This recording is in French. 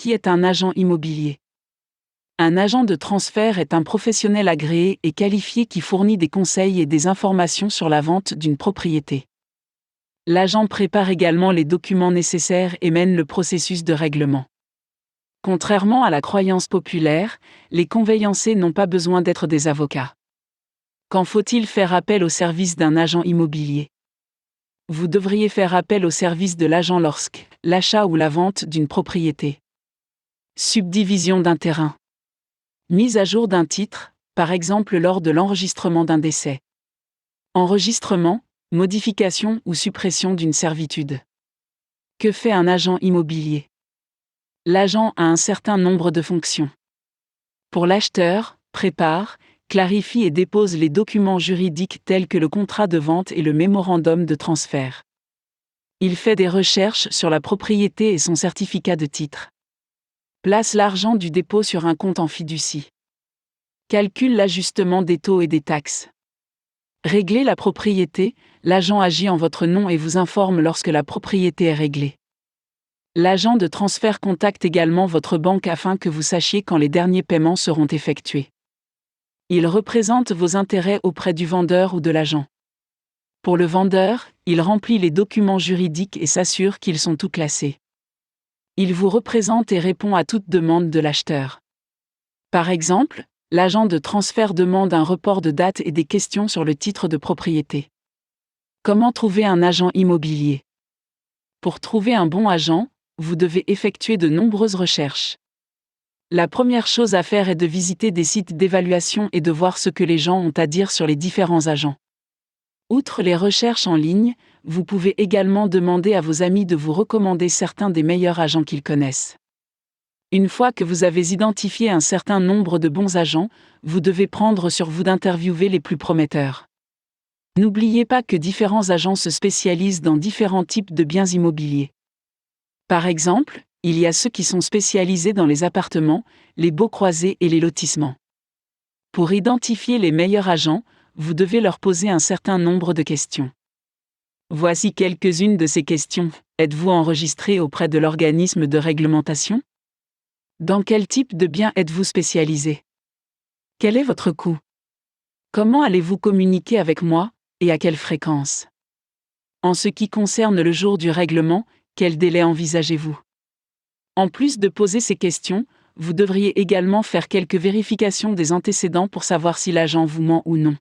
Qui est un agent immobilier? Un agent de transfert est un professionnel agréé et qualifié qui fournit des conseils et des informations sur la vente d'une propriété. L'agent prépare également les documents nécessaires et mène le processus de règlement. Contrairement à la croyance populaire, les conveyancés n'ont pas besoin d'être des avocats. Quand faut-il faire appel au service d'un agent immobilier? Vous devriez faire appel au service de l'agent lorsque l'achat ou la vente d'une propriété. Subdivision d'un terrain. Mise à jour d'un titre, par exemple lors de l'enregistrement d'un décès. Enregistrement, modification ou suppression d'une servitude. Que fait un agent immobilier? L'agent a un certain nombre de fonctions. Pour l'acheteur, prépare, clarifie et dépose les documents juridiques tels que le contrat de vente et le mémorandum de transfert. Il fait des recherches sur la propriété et son certificat de titre. Place l'argent du dépôt sur un compte en fiducie. Calcule l'ajustement des taux et des taxes. Régler la propriété, l'agent agit en votre nom et vous informe lorsque la propriété est réglée. L'agent de transfert contacte également votre banque afin que vous sachiez quand les derniers paiements seront effectués. Il représente vos intérêts auprès du vendeur ou de l'agent. Pour le vendeur, il remplit les documents juridiques et s'assure qu'ils sont tout classés. Il vous représente et répond à toute demande de l'acheteur. Par exemple, l'agent de transfert demande un report de date et des questions sur le titre de propriété. Comment trouver un agent immobilier? Pour trouver un bon agent, vous devez effectuer de nombreuses recherches. La première chose à faire est de visiter des sites d'évaluation et de voir ce que les gens ont à dire sur les différents agents. Outre les recherches en ligne, vous pouvez également demander à vos amis de vous recommander certains des meilleurs agents qu'ils connaissent. Une fois que vous avez identifié un certain nombre de bons agents, vous devez prendre sur vous d'interviewer les plus prometteurs. N'oubliez pas que différents agents se spécialisent dans différents types de biens immobiliers. Par exemple, il y a ceux qui sont spécialisés dans les appartements, les baux croisés et les lotissements. Pour identifier les meilleurs agents, vous devez leur poser un certain nombre de questions. Voici quelques-unes de ces questions. Êtes-vous enregistré auprès de l'organisme de réglementation? Dans quel type de bien êtes-vous spécialisé? Quel est votre coût? Comment allez-vous communiquer avec moi, et à quelle fréquence? En ce qui concerne le jour du règlement, quel délai envisagez-vous? En plus de poser ces questions, vous devriez également faire quelques vérifications des antécédents pour savoir si l'agent vous ment ou non.